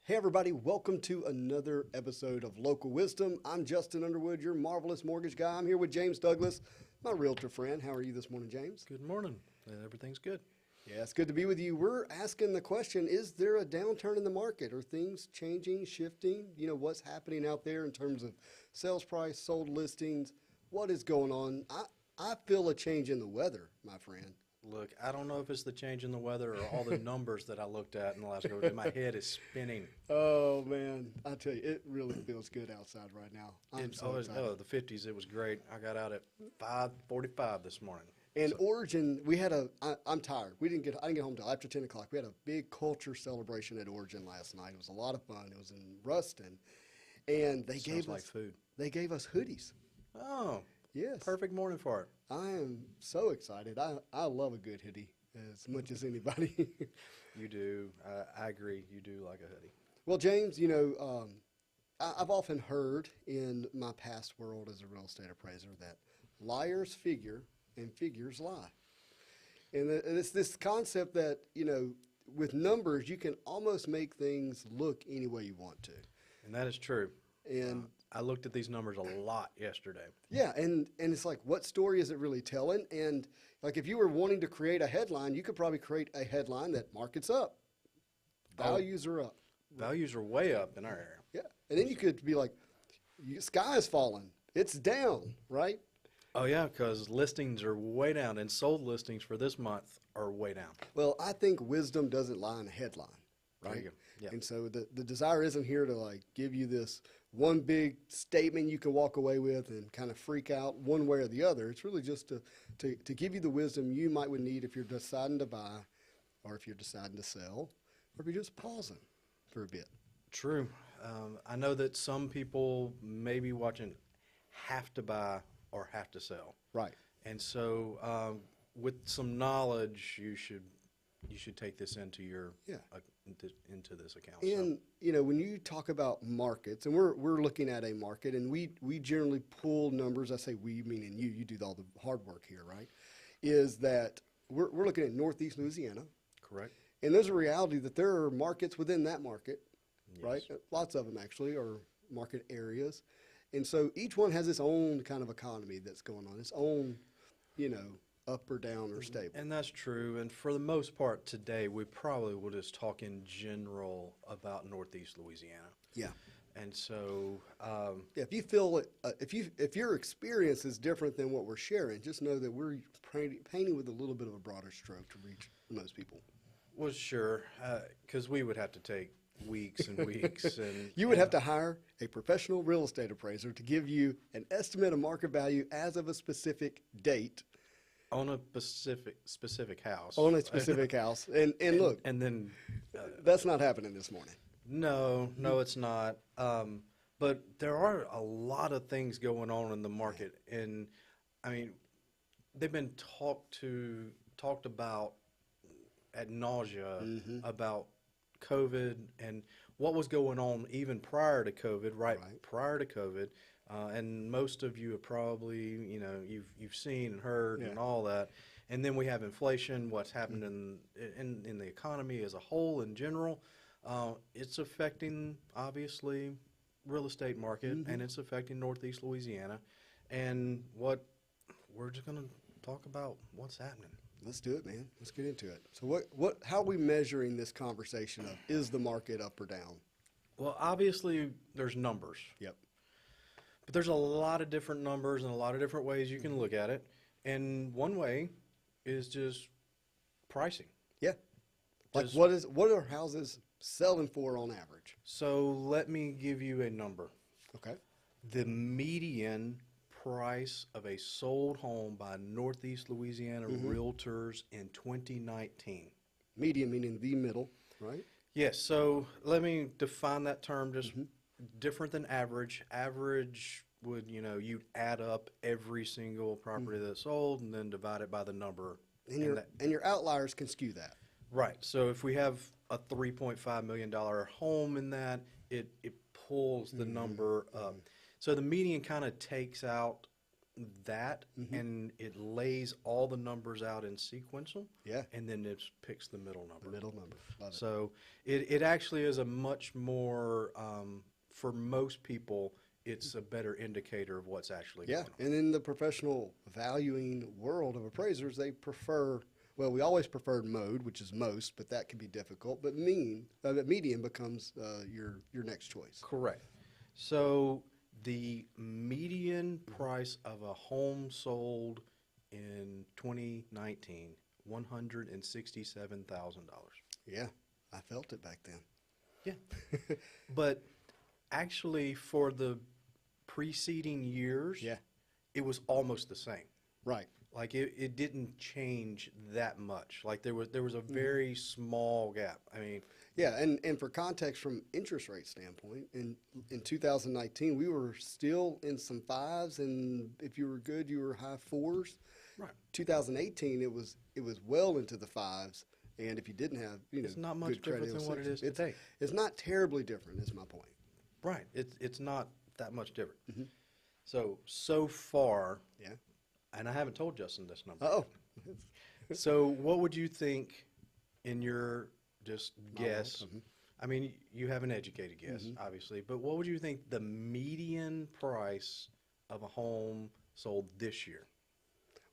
Hey everybody, welcome to another episode of Local Wisdom. I'm Justin Underwood, your marvelous mortgage guy. I'm here with James Douglas, my realtor friend. How are you this morning, James? Good morning. Everything's good. Yeah, it's good to be with you. We're asking the question, is there a downturn in the market? Are things changing, shifting? You know, what's happening out there in terms of sales price, sold listings? What is going on? I feel a change in the weather, my friend. Look, I don't know if it's the change in the weather or all the numbers that I looked at in the last couple of days. My head is spinning. Oh, man. I tell you, it really feels good outside right now. I'm so excited. The 50s, it was great. I got out at 5:45 this morning. And Origin, I'm tired. I didn't get home until after 10 o'clock. We had a big culture celebration at Origin last night. It was a lot of fun. It was in Ruston. And they gave us food. They gave us hoodies. Oh, yes. Perfect morning for it. I am so excited. I love a good hoodie as much as anybody. You do. I agree. You do like a hoodie. Well, James, you know, I've often heard in my past world as a real estate appraiser that liars figure and figures lie. And it's this concept that, you know, with numbers, you can almost make things look any way you want to. And that is true. And I looked at these numbers a lot yesterday. yeah, and it's like, what story is it really telling? And like, if you were wanting to create a headline, you could probably create a headline that markets up. Values are up. Values are way up in our area. Yeah. And then you could be like, sky is falling. It's down, right? Oh, yeah, because listings are way down, and sold listings for this month are way down. Well, I think wisdom doesn't lie in a headline, There right? you go. Yeah. And so the desire isn't here to like give you this one big statement you can walk away with and kind of freak out one way or the other. It's really just to give you the wisdom you would need if you're deciding to buy, or if you're deciding to sell, or if you're just pausing for a bit. True. I know that some people maybe watching have to buy or have to sell. Right. And so with some knowledge, you should take this into your into this account. And you know, when you talk about markets, and we're looking at a market, and we generally pull numbers. I say we, meaning you do all the hard work here, right? Is that we're looking at Northeast Louisiana. Correct. And there's a reality that there are markets within that market, Yes. right? Lots of them actually are market areas. And so each one has its own kind of economy that's going on, its own, you know, up or down or stable. And that's true. And for the most part today, we probably will just talk in general about Northeast Louisiana. Yeah. And so, Yeah, if you feel it, if your experience is different than what we're sharing, just know that we're painting with a little bit of a broader stroke to reach most people. well, sure, because we would have to take weeks and weeks. And You would have to hire a professional real estate appraiser to give you an estimate of market value as of a specific date on a specific house. on a specific house. And look, And then, that's not happening this morning. no, it's not. But there are a lot of things going on in the market, and I mean, they've been talked about ad nausea about COVID and what was going on even prior to COVID, right? Prior to COVID, and most of you have probably, you know, you've seen and heard and all that. And then we have inflation, what's happened in the economy as a whole in general. It's affecting, obviously, real estate market, and it's affecting Northeast Louisiana. And we're just going to talk about what's happening. Let's do it, man. Let's get into it. So how are we measuring this conversation of, is the market up or down? Well, obviously, there's numbers. Yep. But there's a lot of different numbers and a lot of different ways you can look at it. And one way is just pricing. Yeah. Like, Just- what are houses selling for on average? So let me give you a number. Okay. The median price of a sold home by Northeast Louisiana realtors in 2019. Median meaning the middle, right? Yes, so let me define that term just different than average. Average would, you'd add up every single property that's sold and then divide it by the number. And your outliers can skew that. Right, so if we have a $3.5 million home in that, it pulls the number up. So the median kind of takes out that, and it lays all the numbers out in sequential. Yeah. And then it picks the middle number. The middle number. Love it. So it actually is a much more, for most people, it's a better indicator of what's actually Yeah, going on. and in the professional valuing world of appraisers, they prefer, well, we always preferred mode, which is most, but that can be difficult. But median becomes your next choice. Correct. So the median price of a home sold in 2019, $167,000. Yeah, I felt it back then. Yeah. But actually, for the preceding years, Yeah. it was almost the same. Right. Like it didn't change that much. Like there was a very small gap. I mean, Yeah, and for context from interest rate standpoint, in 2019, we were still in some fives, and if you were good, you were high fours. right. 2018, it was well into the fives, and if you didn't have, It's not much good credit, different than what it is it's, today. It's not terribly different, is my point. Right. It's not that much different. Mm-hmm. So far, Yeah. and I haven't told Justin this number. Oh, So what would you think in your just guess? Mhm. I mean, you have an educated guess, obviously, but what would you think the median price of a home sold this year?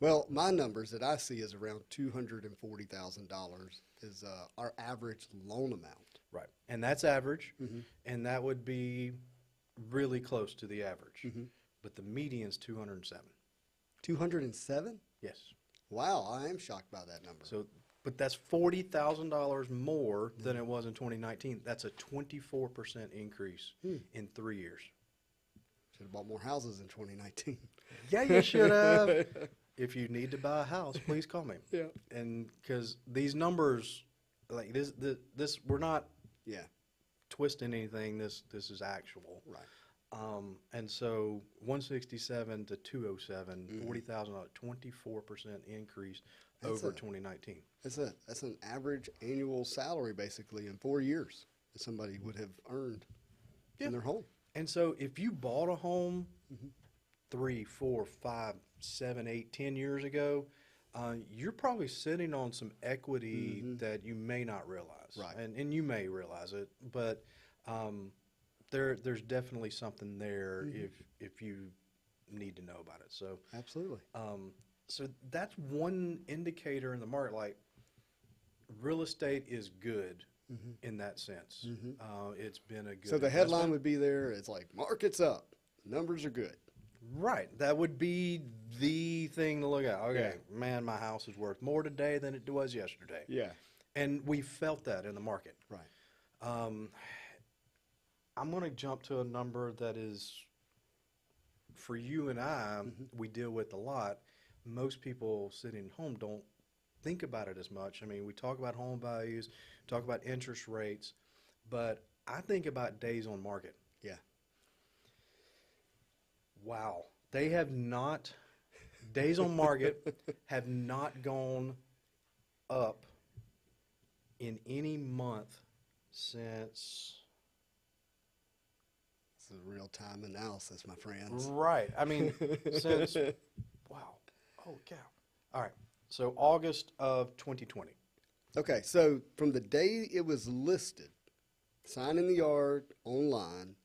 well, my numbers that I see is around $240,000 is our average loan amount. Right. And that's average, Mm-hmm. and that would be really close to the average. Mm-hmm. But the median's 207. 207? Yes. Wow, I am shocked by that number. So, but that's $40,000 more than it was in 2019. That's a 24% increase in 3 years. Should have bought more houses in 2019. Yeah, you should have. If you need to buy a house, please call me. Yeah. And because these numbers, like this, we're not Yeah, twisting anything. This is actual. right. And so 167 to 207, 40,000, 24% increase over 2019. That's an average annual salary basically in 4 years that somebody would have earned Yeah. in their home. And so if you bought a home 3, 4, 5, 7, 8, 10 years ago, you're probably sitting on some equity that you may not realize. Right. And you may realize it, but there's definitely something there if you need to know about it. So Absolutely. so that's one indicator in the market. Like real estate is good in that sense. It's been a good. So the headline investment. would be there. It's like market's up, numbers are good. Right. That would be the thing to look at. Okay, man, my house is worth more today than it was yesterday. Yeah. And we felt that in the market. Right. I'm going to jump to a number that is, for you and I, we deal with a lot. Most people sitting home don't think about it as much. I mean, we talk about home values, talk about interest rates, but I think about days on market. Yeah. Wow. They have not, days on market have not gone up in any month since. It's a real-time analysis, my friends. Right. I mean, since, wow. Oh, cow. All right. So August of 2020. Okay, so from the day it was listed, signed in the yard, online,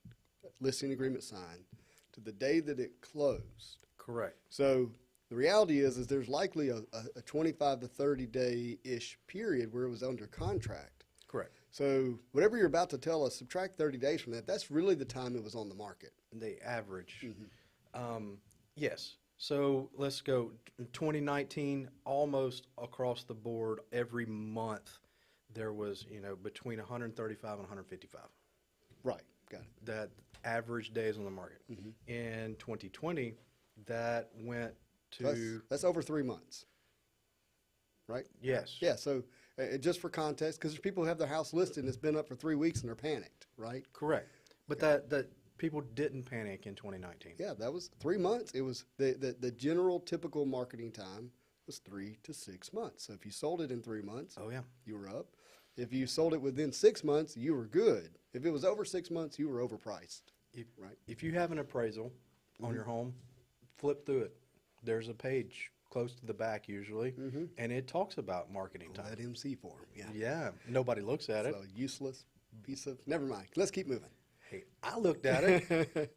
listing agreement signed, to the day that it closed. Correct. So the reality is there's likely a 25 to 30 day-ish period where it was under contract. Correct. So whatever you're about to tell us, subtract 30 days from that, that's really the time it was on the market. The average. Yes. So let's go. 2019, almost across the board, every month there was, between 135 and 155. Right, got it. That average days on the market. In 2020, that went to That's over 3 months, right? yes. Yeah, so just for context, because there's people who have their house listed and it's been up for 3 weeks and they're panicked, right? Correct. But that people didn't panic in 2019. Yeah, that was 3 months. It was the general typical marketing time was 3 to 6 months. So if you sold it in 3 months, Oh yeah. you were up. If you sold it within 6 months, you were good. If it was over 6 months, you were overpriced. Right. If you have an appraisal on your home, flip through it. there's a page close to the back usually, and it talks about marketing time. Let him see for him. Yeah. Yeah, nobody looks at it. So useless piece of. Never mind. Let's keep moving. Hey, I looked at it.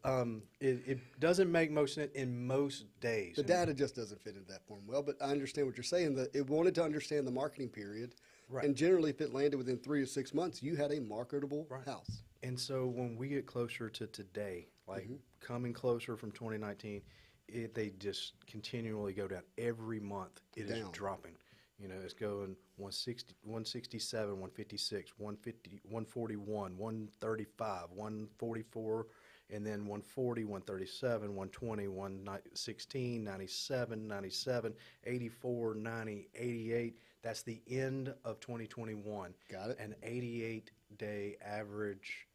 It doesn't make most sense in most days. The data just doesn't fit into that form well, but I understand what you're saying. That it wanted to understand the marketing period, Right. and generally, if it landed within 3 to 6 months, you had a marketable house. And so when we get closer to today, like coming closer from 2019, they just continually go down. Every month it is Down. dropping. You know, it's going 160, 167, 156, 150, 141, 135, 144, and then 140, 137, 120, 116, 97, 97, 84, 90, 88. That's the end of 2021. Got it. An 88-day average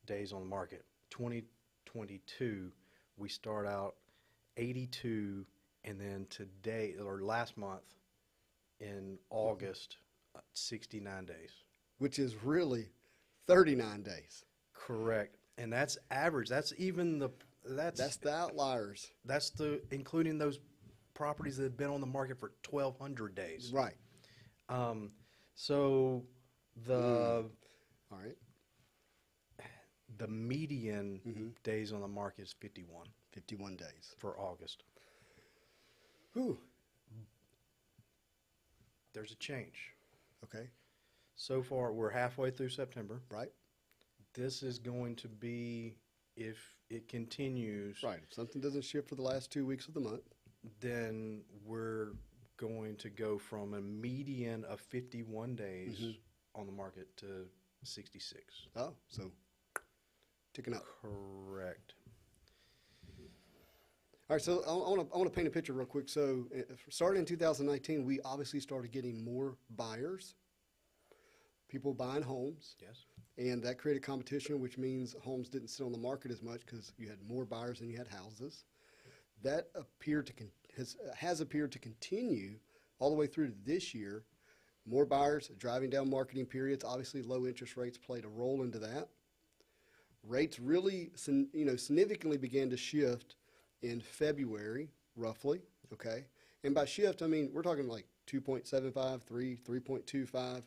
days on the market. 2022, we start out 82, and then today, or last month, in August, 69 days. Which is really 39 days. Correct. And that's average. That's even the That's the outliers. that's the including those properties that have been on the market for 1,200 days. Right. So the All right. the median days on the market is 51 51 days. for August. Whew. There's a change. Okay. So far, we're halfway through September. Right. This is going to be, if it continues, Right. If something doesn't shift for the last 2 weeks of the month. then we're going to go from a median of 51 days on the market to 66. Oh, so ticking up. Correct. All right, so I want to paint a picture real quick. So, starting in 2019, we obviously started getting more buyers, people buying homes, Yes. and that created competition, which means homes didn't sit on the market as much because you had more buyers than you had houses. That has appeared to continue all the way through to this year. More buyers driving down marketing periods. Obviously, low interest rates played a role into that. Rates really, significantly began to shift in February, roughly, okay? And by shift, I mean, we're talking like 2.75, 3, 3.25,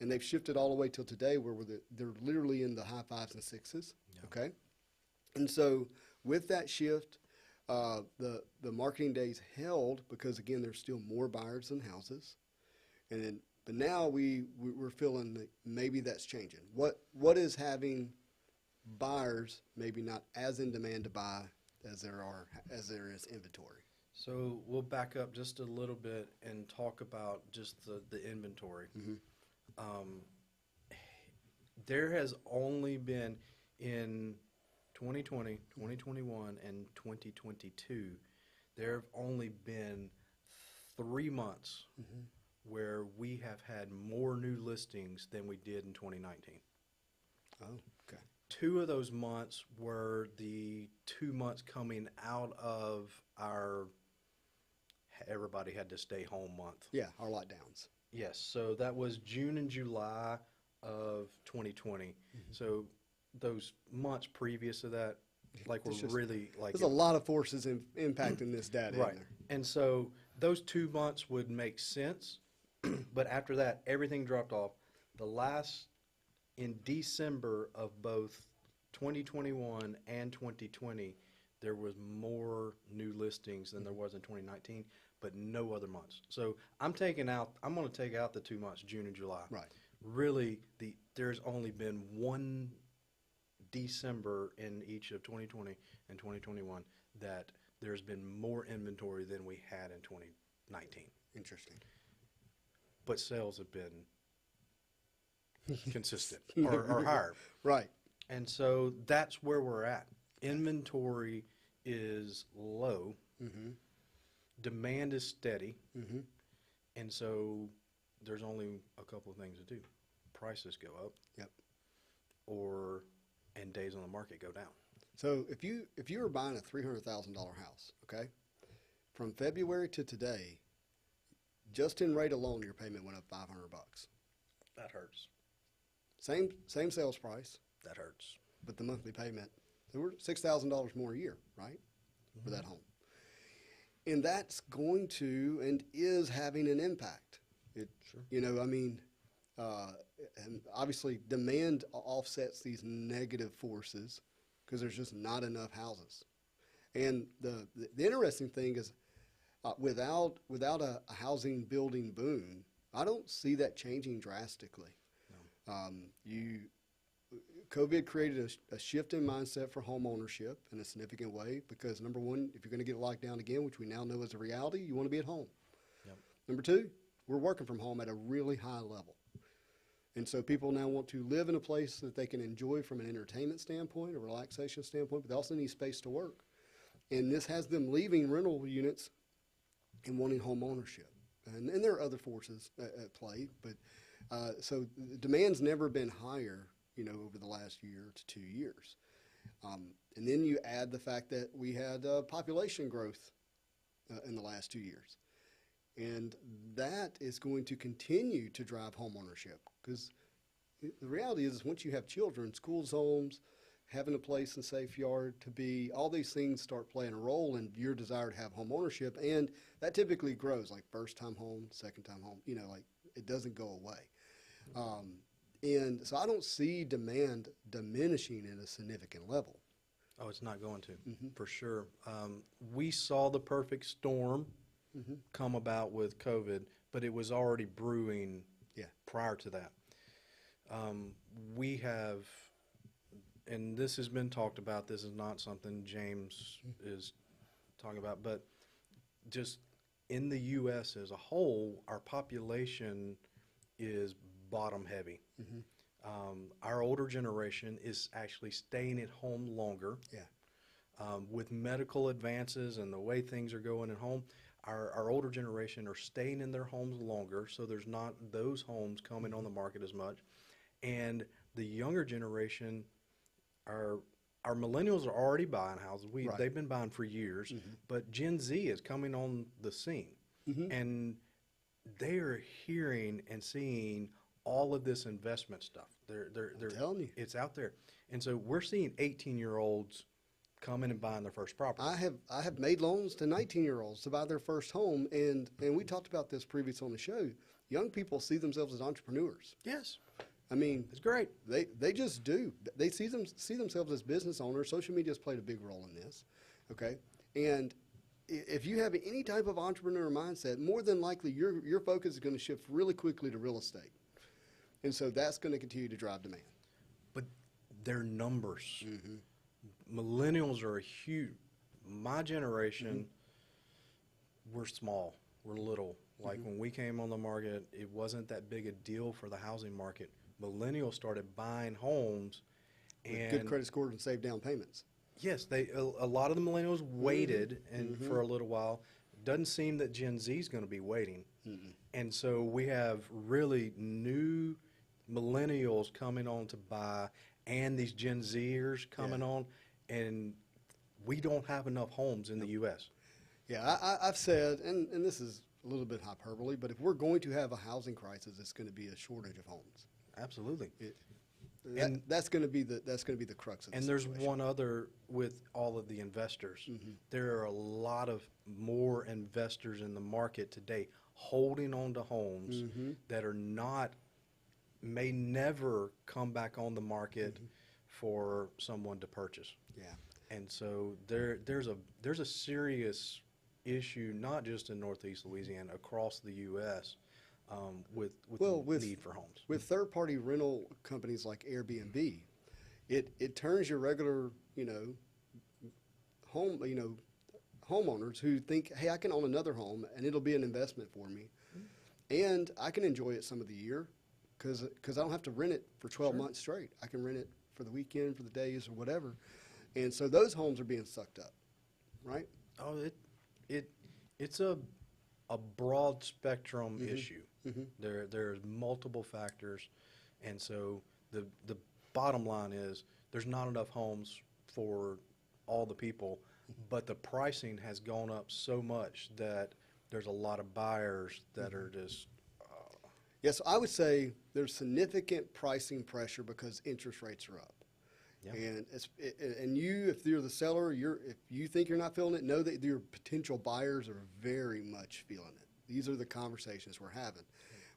and they've shifted all the way till today where they're literally in the high fives and sixes, okay? And so with that shift, the marketing days held because, again, there's still more buyers than houses. And then, but now we're feeling that maybe that's changing. What is having buyers maybe not as in demand to buy as there is inventory? So we'll back up just a little bit and talk about just the inventory. There has only been in 2020, 2021, and 2022, there have only been 3 months where we have had more new listings than we did in 2019. Oh, okay. 2 of those months were the 2 months coming out of our everybody had to stay home month. Yeah, our lockdowns. Yes, so that was June and July of 2020. So those months previous to that, like It's were just- really like There's a lot of forces impacting this data. right. In there. And so those 2 months would make sense, but after that, everything dropped off. In December of both 2021 and 2020, there was more new listings than there was in 2019, but no other months. So I'm going to take out the 2 months, June and July. Right. Really, there's only been one December in each of 2020 and 2021 that there's been more inventory than we had in 2019. Interesting. But sales have been consistent or higher. Right. And so that's where we're at. Inventory is low. Demand is steady. And so there's only a couple of things to do. Prices go up. Yep. And days on the market go down. So if you were buying a $300,000 house, okay, from February to today, just in rate alone, your payment went up $500. That hurts. Same sales price, That hurts. but the monthly payment, they were $6,000 more a year, right, for that home. And that's going to and is having an impact. It, Sure. you know, I mean, and obviously demand offsets these negative forces because there's just not enough houses. And the interesting thing is, without a housing building boom, I don't see that changing drastically. No. COVID created a shift in mindset for home ownership in a significant way because, number one, if you're going to get locked down again, which we now know is a reality, you want to be at home. Yep. Number two, we're working from home at a really high level. And so people now want to live in a place that they can enjoy from an entertainment standpoint, a relaxation standpoint, but they also need space to work. And this has them leaving rental units and wanting home ownership. And there are other forces at play, but so the demand's never been higher, you know, over the last year to 2 years. And then you add the fact that we had population growth in the last 2 years. And that is going to continue to drive home ownership because the reality is once you have children, school zones, having a place and safe yard to be, all these things start playing a role in your desire to have home ownership. And that typically grows, like first time home, second time home, you know, like it doesn't go away. And so I don't see demand diminishing at a significant level. Oh, it's not going to, for sure. We saw the perfect storm come about with COVID, but it was already brewing prior to that. We have, and this has been talked about, this is not something James is talking about, but just in the U.S. as a whole, our population is bottom heavy. Our older generation is actually staying at home longer. With medical advances and the way things are going at home, our older generation are staying in their homes longer, so there's not those homes coming on the market as much. And the younger generation, our millennials are already buying houses. They've been buying for years, but Gen Z is coming on the scene. And they are hearing and seeing all of this investment stuff. They're telling you. It's out there. And so we're seeing 18-year-olds coming and buying their first property. I have made loans to 19-year-olds to buy their first home, and we talked about this previous on the show. Young people see themselves as entrepreneurs. Yes. I mean, It's great. they just do. They see themselves as business owners. Social media has played a big role in this, okay? And if you have any type of entrepreneur mindset, more than likely your focus is going to shift really quickly to real estate. And so that's going to continue to drive demand. But their numbers. Millennials are huge. My generation, we're small. We're little. Like when we came on the market, it wasn't that big a deal for the housing market. Millennials started buying homes, and Good credit scores and save down payments. yes, a lot of the millennials waited and for a little while. Doesn't seem that Gen Z is going to be waiting, and so we have really new millennials coming on to buy, and these Gen Zers coming on, and we don't have enough homes in the U.S. Yeah, I've said, and this is a little bit hyperbole, but if we're going to have a housing crisis, it's going to be a shortage of homes. Absolutely. That's going to be the crux of the And there's situation. one other with all of the investors. There are a lot of more investors in the market today holding on to homes that are not, may never come back on the market for someone to purchase. Yeah. And so there's a serious issue, not just in Northeast Louisiana, across the U.S. With the need for homes. With third-party rental companies like Airbnb, it turns your regular, homeowners who think, hey, I can own another home and it'll be an investment for me, and I can enjoy it some of the year because I don't have to rent it for 12 months straight. I can rent it for the weekend, for the days, or whatever, and so those homes are being sucked up, right? Oh, it's a broad spectrum issue. There's multiple factors, and so the bottom line is there's not enough homes for all the people, but the pricing has gone up so much that there's a lot of buyers that are just. Yes, I would say there's significant pricing pressure because interest rates are up. Yeah. And and you, if you're the seller, if you think you're not feeling it, know that your potential buyers are very much feeling it. These are the conversations we're having.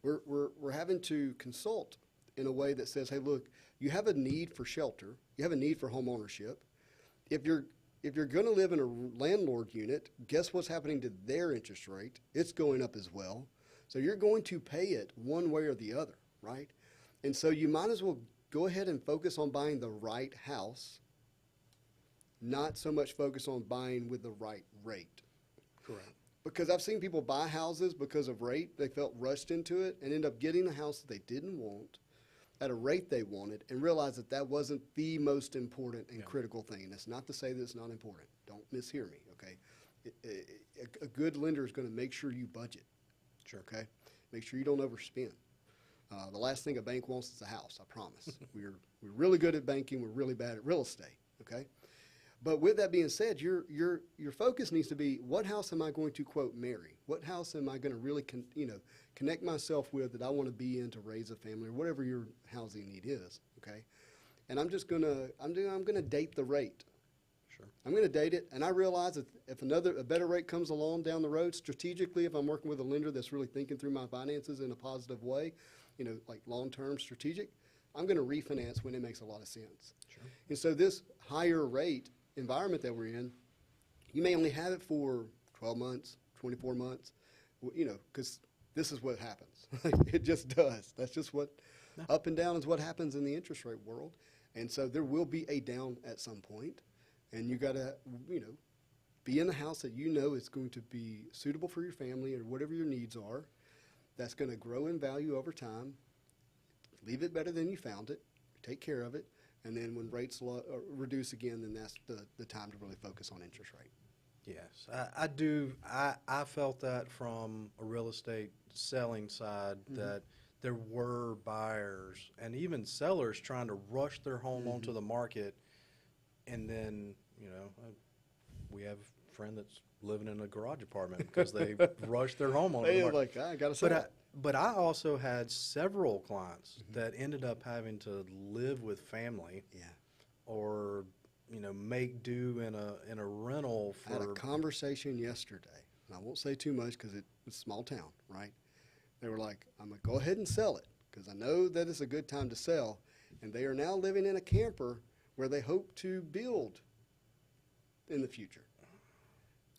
We're having to consult in a way that says, hey, look, you have a need for shelter, you have a need for home ownership. If you're going to live in a landlord unit, guess what's happening to their interest rate? It's going up as well. So you're going to pay it one way or the other, right? And so you might as well go ahead and focus on buying the right house, not so much focus on buying with the right rate. Correct. Because I've seen people buy houses because of rate. They felt rushed into it and end up getting a house that they didn't want at a rate they wanted and realize that that wasn't the most important and critical thing. And that's not to say that it's not important. Don't mishear me, okay? A good lender is going to make sure you budget. Sure. Okay? Make sure you don't overspend. The last thing a bank wants is a house, I promise. We're really good at banking. We're really bad at real estate, okay? But with that being said, your focus needs to be, what house am I going to, quote, marry? What house am I going to really connect myself with that I want to be in to raise a family, or whatever your housing need is, okay? And I'm going to date the rate. Sure. I'm going to date it, and I realize that if a better rate comes along down the road, strategically, if I'm working with a lender that's really thinking through my finances in a positive way, like long-term strategic, I'm going to refinance when it makes a lot of sense. Sure. And so this higher rate environment that we're in, you may only have it for 12 months, 24 months, because this is what happens. It just does. That's just what up and down is what happens in the interest rate world. And so there will be a down at some point, and you got to, be in a house that is going to be suitable for your family or whatever your needs are, that's going to grow in value over time. Leave it better than you found it. Take care of it. And then when rates reduce again, then that's the time to really focus on interest rate. Yes, I do. I felt that from a real estate selling side, that there were buyers and even sellers trying to rush their home onto the market. And then, we have a friend that's living in a garage apartment because they rushed their home onto the market. Like, I got to sell it. But I also had several clients that ended up having to live with family, or make do in a rental for. I had a conversation yesterday, and I won't say too much because it's a small town, right? They were like, "I'm gonna go ahead and sell it because I know that it's a good time to sell," and they are now living in a camper where they hope to build in the future.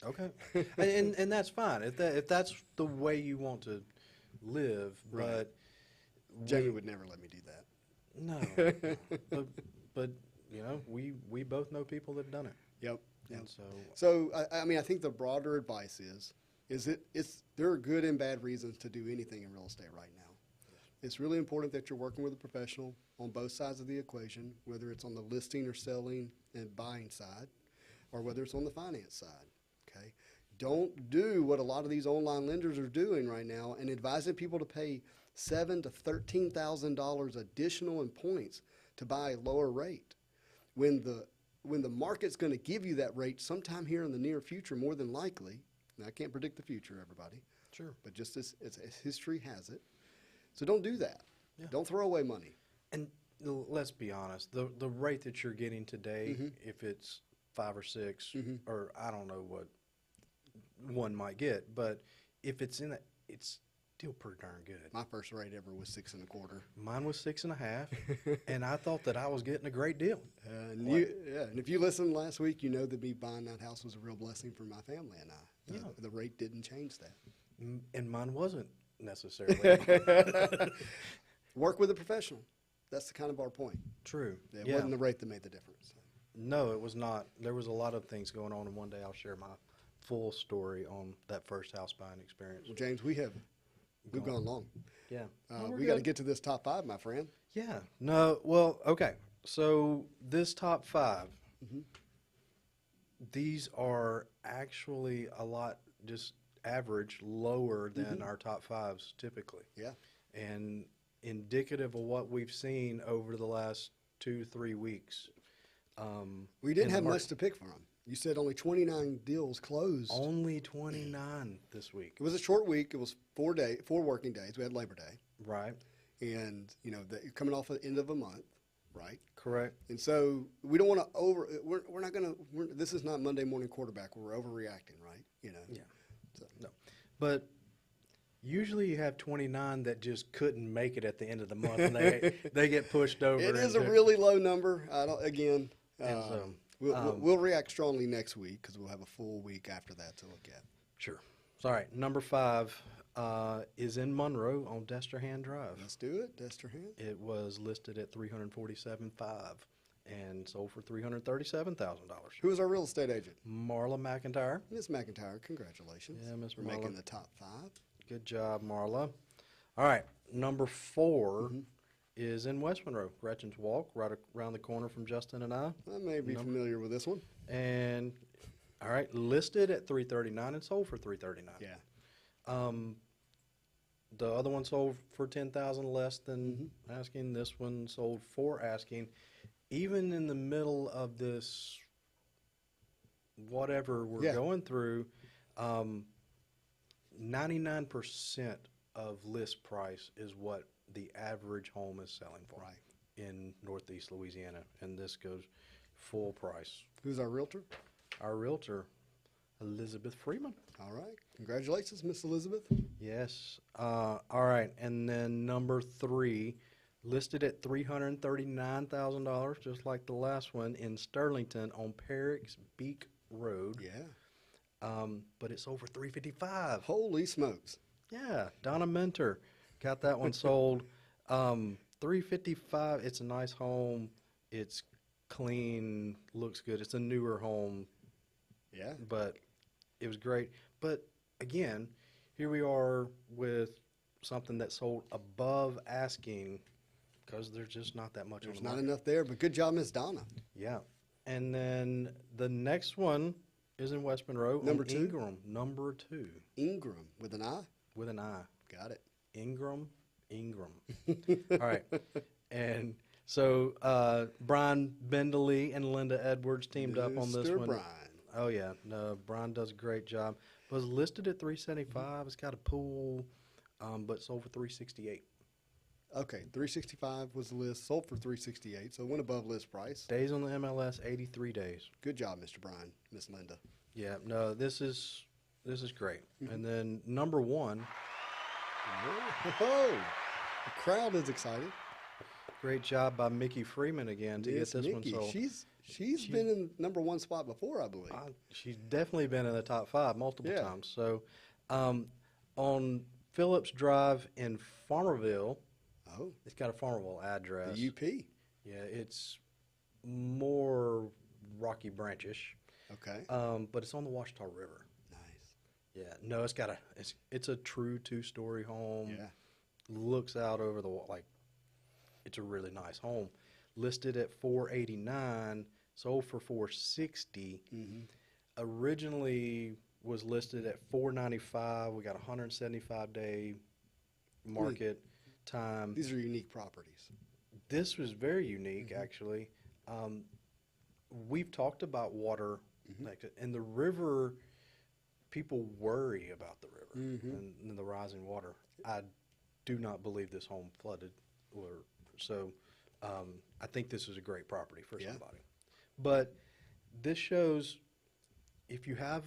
Okay, and that's fine if that's the way you want to live, Right. but Jamie would never let me do that. no, but we both know people that've done it. Yep. And so So I think the broader advice is there are good and bad reasons to do anything in real estate right now. It's really important that you're working with a professional on both sides of the equation, whether it's on the listing or selling and buying side, or whether it's on the finance side. Okay. Don't do what a lot of these online lenders are doing right now and advising people to pay $7,000 to $13,000 additional in points to buy a lower rate. When the market's going to give you that rate sometime here in the near future, more than likely. Now, I can't predict the future, everybody. sure. But just as history has it. So don't do that. Yeah. Don't throw away money. And let's be honest, the rate that you're getting today, if it's 5 or 6, or I don't know what one might get, but if it's in it, it's still pretty darn good. My first rate ever was 6 1/4. Mine was 6.5, and I thought that I was getting a great deal. And if you listened last week, you know that me buying that house was a real blessing for my family and I. The rate didn't change that. And mine wasn't necessarily. Work with a professional. That's kind of our point. True. It wasn't the rate that made the difference. No, it was not. There was a lot of things going on, and one day I'll share my full story on that first house buying experience. Well, James, we've gone long. Yeah. We got to get to this top 5, my friend. Yeah. No, well, okay. So this top 5, these are actually a lot just average, lower than our top 5s typically. Yeah. And indicative of what we've seen over the last 2-3 weeks. We didn't have much to pick from. You said only 29 deals closed. Only 29 this week. It was a short week. It was 4 working days. We had Labor Day. Right. And, coming off the end of a month. right? Correct. And so we don't want to we're not going to, this is not Monday morning quarterback where we're overreacting, right? You know? Yeah. So, No. But usually you have 29 that just couldn't make it at the end of the month, and they get pushed over. it is a into- really low number. I don't, again, And so, we'll react strongly next week because we'll have a full week after that to look at. Sure. All right. Number 5 is in Monroe on Desterhand Drive. Let's do it, Desterhand. It was listed at $347,500 and sold for $337,000. Who is our real estate agent? Marla McIntyre. Miss McIntyre, congratulations. Yeah, Miss for Marla. making the top 5. Good job, Marla. All right. Number 4 is in West Monroe, Gretchen's Walk, right around the corner from Justin and I. I may be familiar with this one. And all right, listed at $339 and sold for $339. Yeah. The other one sold for $10,000 less than asking. This one sold for asking. Even in the middle of this, whatever we're going through, 99% of list price is what the average home is selling for in Northeast Louisiana, and this goes full price. Who's our realtor? Our realtor, Elizabeth Freeman. All right. Congratulations, Miss Elizabeth. Yes. All right. And then number 3, listed at $339,000, just like the last one, in Sterlington on Perrick's Beak Road. Yeah. But it's over $355,000. Holy smokes. Yeah. Donna Mentor got that one sold. $355,000. It's a nice home. It's clean. Looks good. It's a newer home. Yeah. But it was great. But again, here we are with something that sold above asking because there's just not that much There's on the not market. enough there, but good job, Miss Donna. Yeah. And then the next one is in West Monroe. Number on 2? Ingram. Number 2. Ingram with an I. With an I. Got it. Ingram. All right. And so Brian Bendeley and Linda Edwards teamed up on this Mr. one. Brian. Oh yeah, no, Brian does a great job. It was listed at $375. It's got a pool, but sold for $368. Okay, 365 was the list, sold for 368, so it went above list price. Days on the MLS, 83 days. Good job, Mr. Brian, Miss Linda. Yeah, no, this is great. And then number 1, Oh, the crowd is excited. great job by Mickey Freeman again to Miss get this Nikki, one sold. she's been in number 1 spot before, I believe. She's definitely been in the top 5 multiple Yeah. times. So, on Phillips Drive in Farmerville, Oh, it's got a Farmerville address. the UP. Yeah, it's more Rocky Branch-ish, Okay. but it's on the Washita River. Nice. Yeah, no, it's a true 2-story home. Yeah. Looks out over it's a really nice home. Listed at $489, sold for $460. Originally was listed at $495. We got 175-day market time. These are unique properties. This was very unique, actually. We've talked about water, and the river. People worry about the river and the rising water. I do not believe this home flooded, so I think this is a great property for somebody. But this shows if you have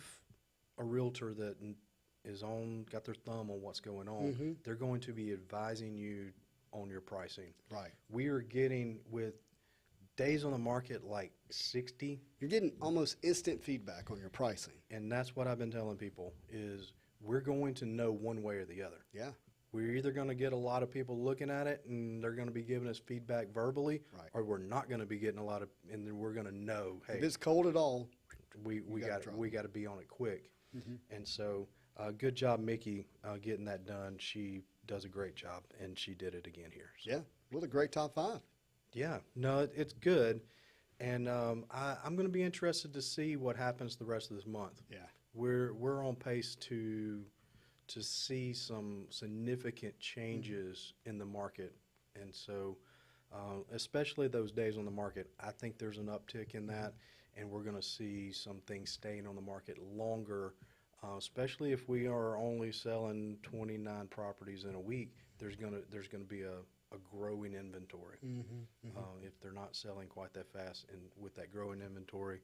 a realtor that got their thumb on what's going on, they're going to be advising you on your pricing. Right. We are getting with days on the market like 60. You're getting almost instant feedback on your pricing. And that's what I've been telling people is we're going to know one way or the other. Yeah. We're either going to get a lot of people looking at it and they're going to be giving us feedback verbally, or we're not going to be getting a lot of, and then we're going to know, hey, If it's cold at all, we got to be on it quick. And so, good job, Mickey, getting that done. She does a great job, and she did it again here. So. yeah, what a great top 5. Yeah, no, it's good, and I'm going to be interested to see what happens the rest of this month. Yeah. We're on pace to see some significant changes in the market, and so especially those days on the market, I think there's an uptick in that, and we're going to see some things staying on the market longer, especially if we are only selling 29 properties in a week. There's going to be a a growing inventory. If they're not selling quite that fast, and with that growing inventory,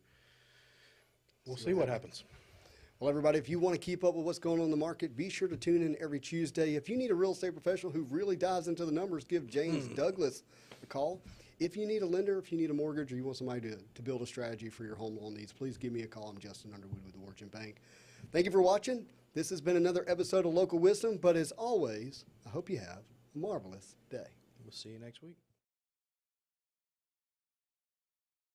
we'll see what happens. Well, everybody, if you want to keep up with what's going on in the market, be sure to tune in every Tuesday. If you need a real estate professional who really dives into the numbers, give James Douglas a call. If you need a lender, if you need a mortgage, or you want somebody to build a strategy for your home loan needs, please give me a call. I'm Justin Underwood with Origin Bank. Thank you for watching. This has been another episode of Local Wisdom, but as always, I hope you have a marvelous day. We'll see you next week.